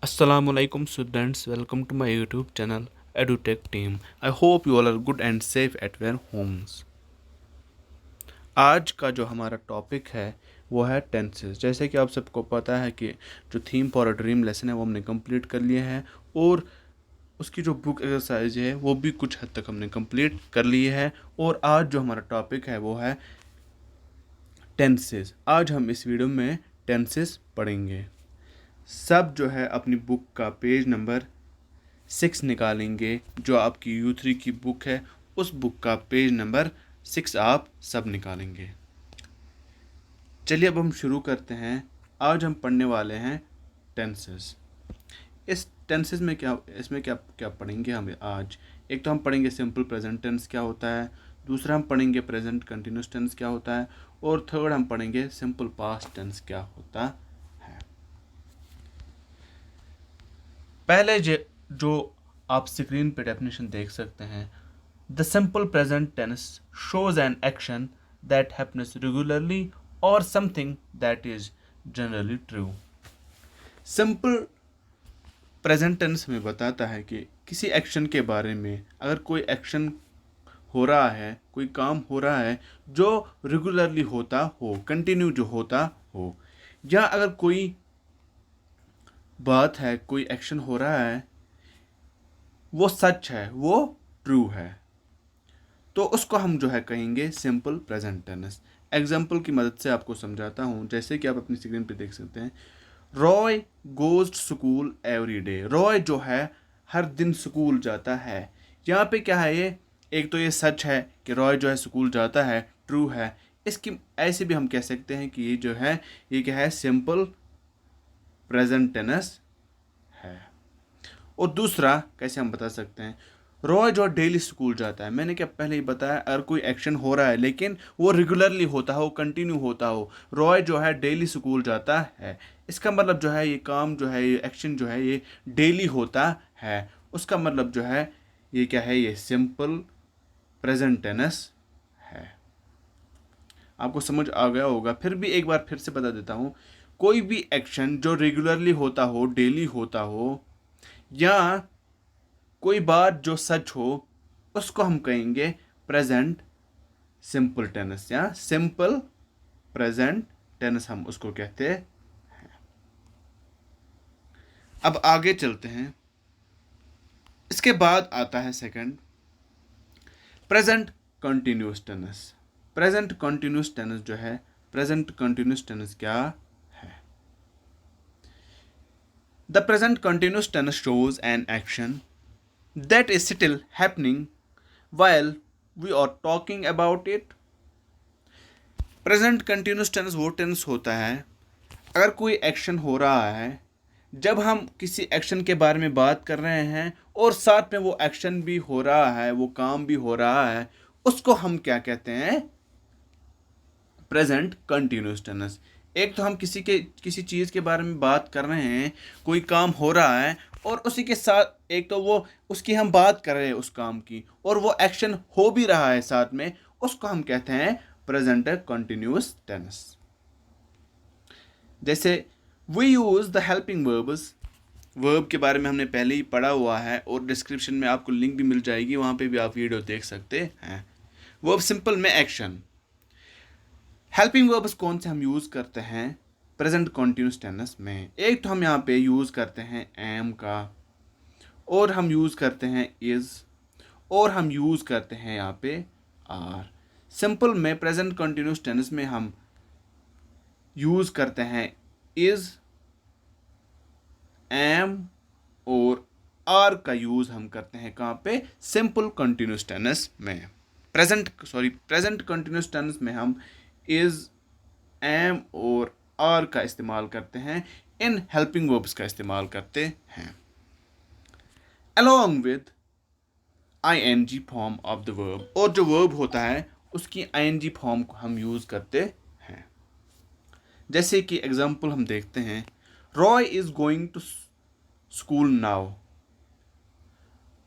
Assalamualaikum students, welcome to my YouTube channel EduTech team. I hope you all are good and safe at your homes. आज का जो हमारा topic है वो है टेंसेस। जैसे कि आप सबको पता है कि जो theme for a dream lesson है वो हमने कंप्लीट कर लिए हैं और उसकी जो बुक एक्सरसाइज है वो भी कुछ हद तक हमने कंप्लीट कर ली है। और आज जो हमारा टॉपिक है वो है टेंसेस। आज हम इस वीडियो में टेंसेस पढ़ेंगे। सब जो है अपनी बुक का पेज नंबर 6 निकालेंगे। जो आपकी U3 की बुक है उस बुक का पेज नंबर 6 आप सब निकालेंगे। चलिए अब हम शुरू करते हैं। आज हम पढ़ने वाले हैं टेंसेस। इस टेंसेस में इसमें क्या क्या पढ़ेंगे हम आज। एक तो हम पढ़ेंगे सिंपल प्रेजेंट टेंस क्या होता है, दूसरा हम पढ़ेंगे प्रेजेंट कंटिन्यूस टेंस क्या होता है, और थर्ड हम पढ़ेंगे सिंपल पास्ट टेंस क्या होता है। पहले जो आप स्क्रीन पे डेफिनेशन देख सकते हैं, the simple present tense shows an action that happens regularly और something that is generally true. Simple present tense हमें बताता है कि किसी एक्शन के बारे में, अगर कोई एक्शन हो रहा है, कोई काम हो रहा है जो रेगुलरली होता हो, कंटिन्यू जो होता हो, या अगर कोई बात है, कोई एक्शन हो रहा है वो सच है, वो ट्रू है, तो उसको हम जो है कहेंगे सिंपल प्रेजेंट टेंस। एग्जाम्पल की मदद से आपको समझाता हूँ। जैसे कि आप अपनी स्क्रीन पे देख सकते हैं, Roy goes to school every day. Roy जो है हर दिन स्कूल जाता है। यहाँ पे क्या है, ये एक तो ये सच है कि रॉय जो है स्कूल जाता है, ट्रू है। इसकी ऐसे भी हम कह सकते हैं कि ये जो है ये क्या है, सिंपल प्रेजेंट टेंस है। और दूसरा कैसे हम बता सकते हैं, रॉय जो डेली स्कूल जाता है। मैंने क्या पहले ही बताया, अगर कोई एक्शन हो रहा है लेकिन वो रेगुलरली होता हो, कंटिन्यू होता हो, रॉय जो है डेली स्कूल जाता है, इसका मतलब जो है ये काम जो है, ये एक्शन जो है ये डेली होता है। उसका मतलब जो है ये क्या है, ये सिंपल प्रेजेंट टेंस है। आपको समझ आ गया होगा। फिर भी एक बार फिर से बता देता हूँ, कोई भी एक्शन जो रेगुलरली होता हो, डेली होता हो, या कोई बात जो सच हो, उसको हम कहेंगे प्रेजेंट सिंपल टेंस या सिंपल प्रेजेंट टेंस, हम उसको कहते हैं। अब आगे चलते हैं। इसके बाद आता है second, present continuous tense. Present continuous tense जो है, प्रेजेंट कंटिन्यूस टेंस क्या है। The present continuous tense shows an action that is still happening while we are talking about it. Present continuous tense वो टेंस होता है, अगर कोई action हो रहा है, जब हम किसी एक्शन के बारे में बात कर रहे हैं और साथ में वो एक्शन भी हो रहा है, वो काम भी हो रहा है, उसको हम क्या कहते हैं, प्रेजेंट कंटिन्यूस टेंस। एक तो हम किसी चीज़ के बारे में बात कर रहे हैं, कोई काम हो रहा है और उसी के साथ एक तो वो उसकी हम बात कर रहे हैं उस काम की, और वो एक्शन हो भी रहा है साथ में, उसको हम कहते हैं प्रेजेंट कंटिन्यूस टेंस। जैसे we use the helping verbs. Verb के बारे में हमने पहले ही पढ़ा हुआ है और डिस्क्रिप्शन में आपको लिंक भी मिल जाएगी, वहाँ पे भी आप वीडियो देख सकते हैं। वर्ब सिंपल में एक्शन। हेल्पिंग वर्ब्स कौन से हम यूज़ करते हैं प्रेजेंट कंटिन्यूस टेंस में। एक तो हम यहाँ पे यूज़ करते हैं एम का, और हम यूज़ करते हैं इज़, और हम यूज़ करते हैं यहाँ पे आर। सिंपल में प्रेजेंट कंटिन्यूस टेंस में हम यूज़ करते हैं इज़, एम और आर का यूज़ हम करते हैं कहाँ पे, सिंपल कंटिन्यूस टेंस में। प्रेजेंट कंटिन्यूस टेंस में हम इज़, एम और आर का इस्तेमाल करते हैं, इन हेल्पिंग वर्ब्स का इस्तेमाल करते हैं along with ing form of the verb. और जो वर्ब होता है उसकी ing फॉर्म को हम यूज़ करते हैं। जैसे कि एग्जांपल हम देखते हैं, Roy is going to school now.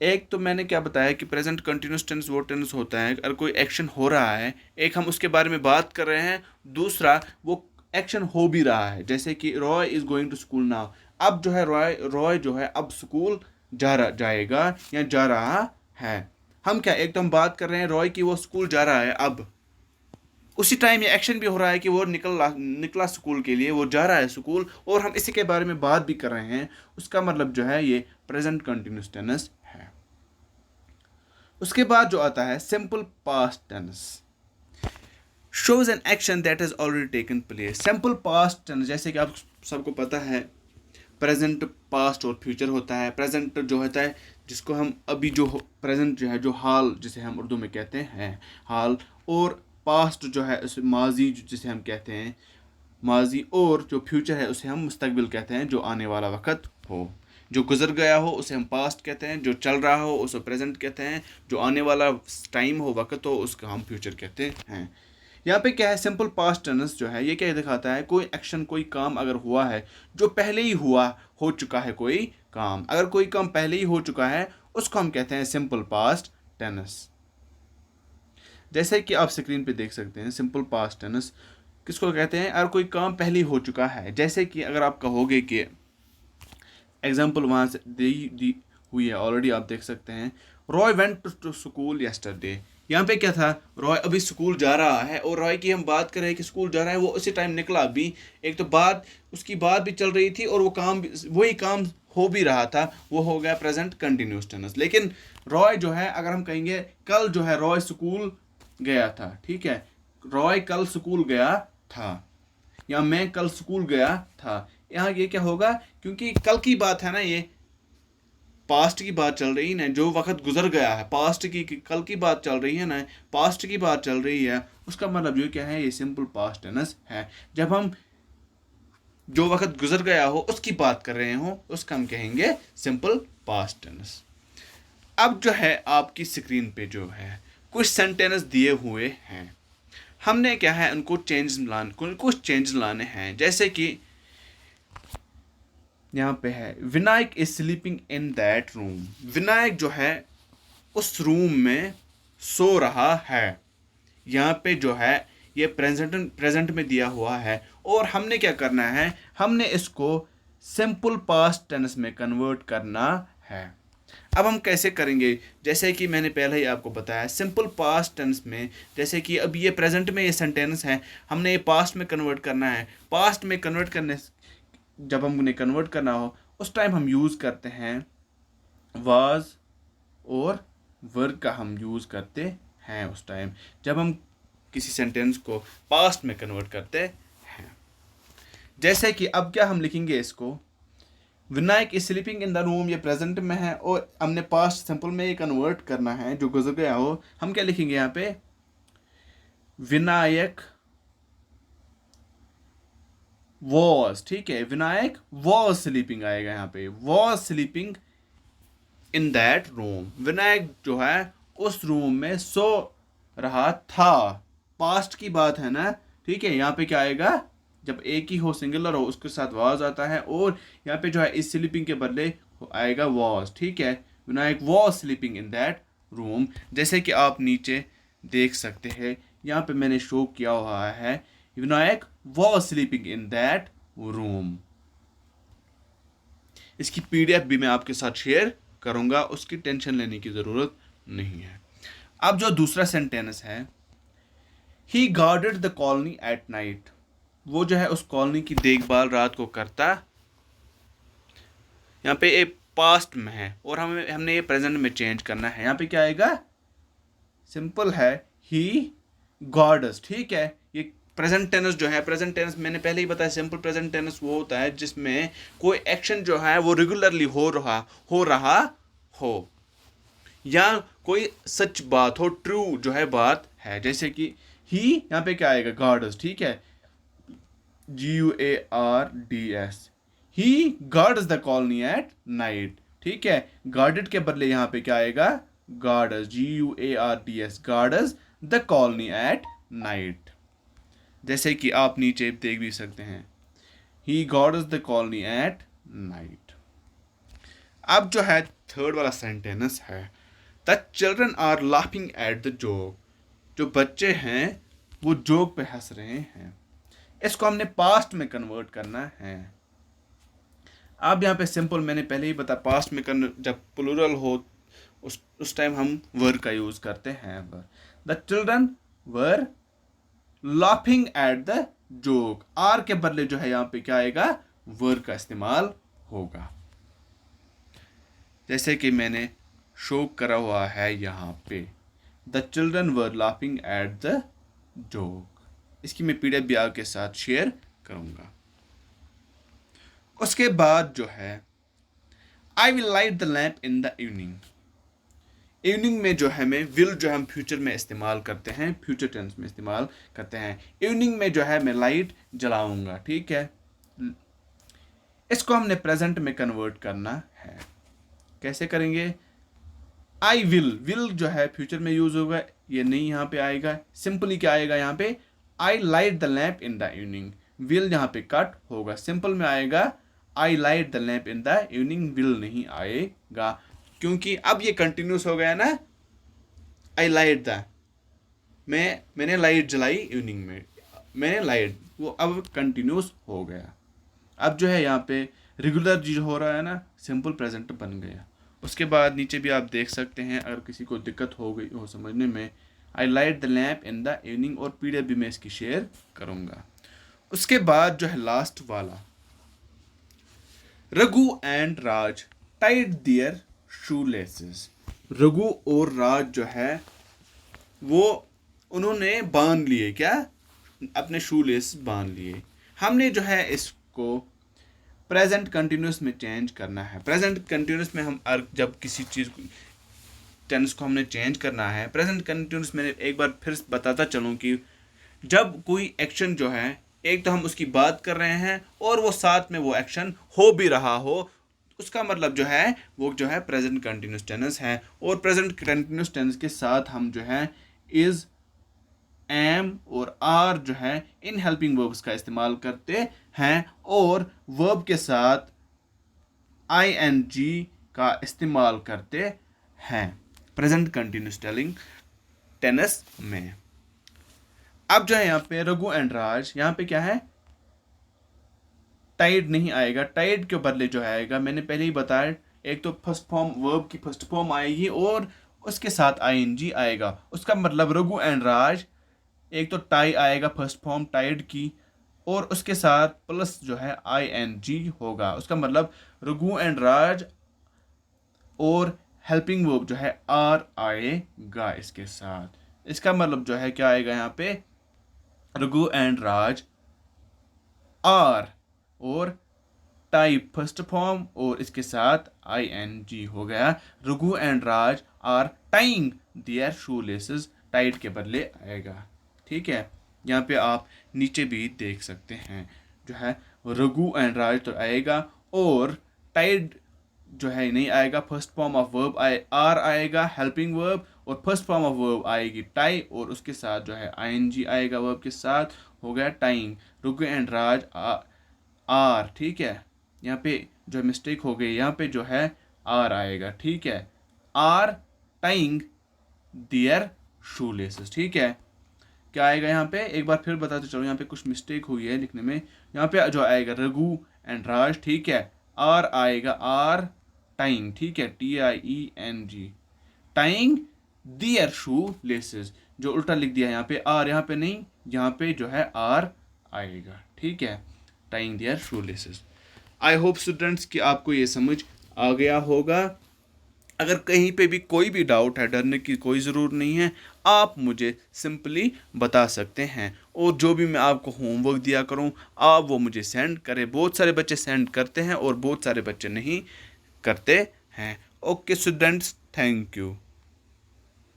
एक तो मैंने क्या बताया कि प्रेजेंट कंटिन्यूस टेंस वो टेंस होता है, अगर कोई एक्शन हो रहा है, एक हम उसके बारे में बात कर रहे हैं, दूसरा वो एक्शन हो भी रहा है। जैसे कि Roy is going to school now, अब जो है रॉय जो है अब स्कूल जाएगा या जा रहा है। हम क्या एकदम बात कर रहे हैं रॉय की वो स्कूल जा रहा है, अब उसी टाइम ये एक्शन भी हो रहा है कि वो निकला स्कूल के लिए, वो जा रहा है स्कूल, और हम इसी के बारे में बात भी कर रहे हैं। उसका मतलब जो है ये प्रेजेंट कंटिन्यूस टेंस है। उसके बाद जो आता है simple past tense, shows an action that has already taken place. Simple past tense जैसे कि आप सबको पता है प्रेजेंट, पास्ट और फ्यूचर होता है। प्रेजेंट जो होता है जिसको हम अभी जो प्रेजेंट जो है जो हाल जिसे हम उर्दू में कहते हैं हाल, और पास्ट जो है उसे माजी जिसे हम कहते हैं माजी, और जो फ्यूचर है उसे हम मुस्तकबिल कहते हैं, जो आने वाला वक्त हो। जो गुजर गया हो उसे हम पास्ट कहते हैं, जो चल रहा हो उसे प्रेजेंट कहते हैं, जो आने वाला टाइम हो वक्त हो उसका हम फ्यूचर कहते हैं। यहाँ पे क्या है सिंपल पास्ट टेंस जो है ये क्या दिखाता है, कोई एक्शन कोई काम अगर हुआ है जो पहले ही हो चुका है, कोई काम अगर कोई काम पहले ही हो चुका है उसको हम कहते हैं सिंपल पास्ट टेंस। जैसे कि आप स्क्रीन पे देख सकते हैं सिंपल पास्ट टेंस किसको कहते हैं, अगर कोई काम पहले ही हो चुका है। जैसे कि अगर आप कहोगे कि एग्जाम्पल वहाँ से दी हुई है ऑलरेडी, आप देख सकते हैं Roy went to school yesterday. यहाँ पे क्या था, रॉय अभी स्कूल जा रहा है, और रॉय की हम बात कर रहे हैं कि स्कूल जा रहा है, वो उसी टाइम निकला अभी। एक तो बात उसकी बात भी चल रही थी और वो काम वही काम हो भी रहा था, वो हो गया प्रेजेंट कंटिन्यूस टेंस। लेकिन रॉय जो है अगर हम कहेंगे कल जो है रॉय स्कूल गया था, ठीक है, रॉय कल स्कूल गया था, या मैं कल स्कूल गया था। यहाँ ये क्या होगा, क्योंकि कल की बात है ना, ये पास्ट की बात चल रही है ना, जो वक्त गुजर गया है पास्ट की कल की बात चल रही है ना, पास्ट की बात चल रही है, उसका मतलब जो क्या है ये सिंपल पास्ट टेंस है। जब हम जो वक्त गुजर गया हो उसकी बात कर रहे हो उसका हम कहेंगे सिंपल पास्ट टेंस। अब जो है आपकी स्क्रीन पे जो है कुछ सेंटेंस दिए हुए हैं, हमने क्या है उनको कुछ चेंज लाने हैं। जैसे कि यहाँ पे है Vinayak is sleeping in that room. Vinayak जो है उस रूम में सो रहा है। यहाँ पे जो है ये प्रेजेंट में दिया हुआ है, और हमने क्या करना है, हमने इसको सिंपल पास्ट टेंस में कन्वर्ट करना है। अब हम कैसे करेंगे, जैसे कि मैंने पहले ही आपको बताया सिंपल पास्ट टेंस में, जैसे कि अब ये प्रेजेंट में ये सेंटेंस है, हमने ये पास्ट में कन्वर्ट करना है। पास्ट में कन्वर्ट करने जब हम उन्हें कन्वर्ट करना हो उस टाइम हम यूज़ करते हैं वाज, और वर्ग का हम यूज़ करते हैं उस टाइम जब हम किसी सेंटेंस को पास्ट में कन्वर्ट करते हैं। जैसे कि अब क्या हम लिखेंगे इसको, Vinayak is sleeping in the room, ये प्रेजेंट में है और हमने पास्ट सिंपल में ये कन्वर्ट करना है जो गुजर गया हो। हम क्या लिखेंगे यहाँ पे, विनायक वॉज, ठीक है, विनायक वॉज स्लीपिंग आएगा यहाँ पे, was sleeping in that room. Vinayak जो है उस रूम में सो रहा था, पास्ट की बात है ना, ठीक है। यहाँ पे क्या आएगा, जब एक ही हो सिंगुलर हो उसके साथ वॉज आता है, और यहाँ पे जो है इस स्लीपिंग के बदले आएगा वॉज, ठीक है। Vinayak was sleeping in that room. जैसे कि आप नीचे देख सकते हैं यहाँ पे मैंने शो किया हुआ है Vinayak was sleeping in that room. इसकी पीडीएफ भी मैं आपके साथ शेयर करूंगा, उसकी टेंशन लेने की ज़रूरत नहीं है। अब जो दूसरा सेंटेंस है, he guarded the colony at night, वो जो है उस कॉलोनी की देखभाल रात को करता। यहाँ पे एक पास्ट में है और हमने ये प्रेजेंट में चेंज करना है। यहाँ पे क्या आएगा, सिंपल है, ही गार्डस, ठीक है। ये प्रेजेंट टेंस जो है, प्रेजेंट टेंस मैंने पहले ही बताया सिंपल प्रेजेंट टेंस वो होता है जिसमें कोई एक्शन जो है वो रेगुलरली हो रहा हो, या कोई सच बात हो, ट्रू जो है बात है। जैसे कि ही, यहाँ पे क्या आएगा, गार्डस, ठीक है, GUARDS, he guards the colony at night, ठीक है। गार्डेड के बदले यहाँ पे क्या आएगा, guards, GUARDS, guards the colony at night. जैसे कि आप नीचे देख भी सकते हैं, he guards the colony at night. अब जो है थर्ड वाला सेंटेंस है, the children are laughing at the joke, जो बच्चे हैं वो जोक पे हंस रहे हैं। इसको हमने पास्ट में कन्वर्ट करना है। अब यहाँ पे सिंपल मैंने पहले ही बताया, पास्ट में करना जब प्लूरल हो उस टाइम हम वर का यूज़ करते हैं। The children were laughing at the joke, are के बदले जो है यहाँ पे क्या आएगा, वर का इस्तेमाल होगा। जैसे कि मैंने शो करा हुआ है यहाँ पे, the children were laughing at the joke. इसकी मैं पीडीएफ भी आपके साथ शेयर करूँगा। उसके बाद जो है I will light the lamp in the evening. Evening में जो है मैं विल जो हम फ्यूचर में इस्तेमाल करते हैं, फ्यूचर टेंस में इस्तेमाल करते हैं। इवनिंग में जो है मैं लाइट जलाऊंगा, ठीक है। इसको हमने प्रेजेंट में कन्वर्ट करना है। कैसे करेंगे, आई विल जो है फ्यूचर में यूज होगा, ये नहीं यहाँ पे आएगा। सिंपली क्या आएगा यहाँ पे, I light the lamp in the evening. Will यहाँ पे कट होगा, सिंपल में आएगा I light the lamp in the evening, will नहीं आएगा, क्योंकि अब ये कंटिन्यूस हो गया ना। आई लाइट द, मैंने लाइट जलाई इवनिंग में, मैंने लाइट, वो अब कंटिन्यूस हो गया। अब जो है यहाँ पे रेगुलर जो हो रहा है ना, सिंपल प्रेजेंट बन गया। उसके बाद नीचे भी आप देख सकते हैं, अगर किसी को दिक्कत हो गई हो समझने में, I light the lamp in the evening, और पीडीएफ भी मैं इसकी शेयर करूँगा। उसके बाद जो है लास्ट वाला, Raghu and Raj Tide there shoe laces. Raghu और राज जो है वो उन्होंने बांध लिए, क्या, अपने शू लेस बांध लिए। हमने जो है इसको प्रेजेंट कंटिन्यूस में चेंज करना है। प्रेजेंट कंटिन्यूस में हम जब किसी चीज़ टेंस को हमने चेंज करना है, प्रेजेंट कंटिन्यूस में एक बार फिर बताता चलूँ कि जब कोई एक्शन जो है, एक तो हम उसकी बात कर रहे हैं और वो साथ में वो एक्शन हो भी रहा हो, उसका मतलब जो है वो जो है प्रेजेंट कंटिन्यूस टेंस है। और प्रेजेंट कंटिन्यूस टेंस के साथ हम जो है इज, एम और आर जो है इन हेल्पिंग वर्ब्स का इस्तेमाल करते हैं, और वर्ब के साथ आई एन जी का इस्तेमाल करते हैं प्रेजेंट कंटिन्यूस टेंस में। अब जो है यहाँ पे रघु एंड राज, यहाँ पे क्या है, टाइड नहीं आएगा। टाइड के बदले जो आएगा, मैंने पहले ही बताया, एक तो फर्स्ट फॉर्म वर्ब की फर्स्ट फॉर्म आएगी और उसके साथ आईएनजी आएगा। उसका मतलब रघु एंड राज, एक तो टाई आएगा फर्स्ट फॉर्म टाइड की, और उसके साथ प्लस जो है आईएनजी होगा। उसका मतलब रघु एंड राज और हेल्पिंग वर्ब जो है आर आएगा इसके साथ। इसका मतलब जो है क्या आएगा यहाँ पे, रघु एंड राज आर और टाइप फर्स्ट फॉर्म और इसके साथ आईएनजी हो गया। Raghu and Raj are tying their shoe laces, tied के बदले आएगा, ठीक है। यहाँ पे आप नीचे भी देख सकते हैं, जो है रघु एंड राज तो आएगा, और टाइड जो है नहीं आएगा। First form of verb are आएगा हेल्पिंग वर्ब, और फर्स्ट फॉर्म ऑफ वर्ब आएगी टाई, और उसके साथ जो है आईएनजी आएगा वर्ब के साथ, हो गया tying. Raghu and Raj are, ठीक है। यहाँ पे जो मिस्टेक हो गई, यहाँ पे जो है आर आएगा, ठीक है। Are tying their shoe laces, ठीक है। क्या आएगा यहाँ पे, एक बार फिर बताते चलो, यहाँ पे कुछ मिस्टेक हुई है लिखने में। यहाँ पे जो आएगा रघु एंड राज, ठीक है, आर आएगा, आर टाइंग, ठीक है, TIENG, tying their shoe laces. जो उल्टा लिख दिया यहाँ पे आर, यहाँ पे नहीं, यहाँ पे जो है आर आएगा, ठीक है, tying their shoe laces. I hope students कि आपको ये समझ आ गया होगा। अगर कहीं पे भी कोई भी डाउट है, डरने की कोई ज़रूरत नहीं है, आप मुझे सिंपली बता सकते हैं, और जो भी मैं आपको होमवर्क दिया करूं आप वो मुझे सेंड करें। बहुत सारे बच्चे सेंड करते हैं और बहुत सारे बच्चे नहीं करते हैं। Okay students, thank you.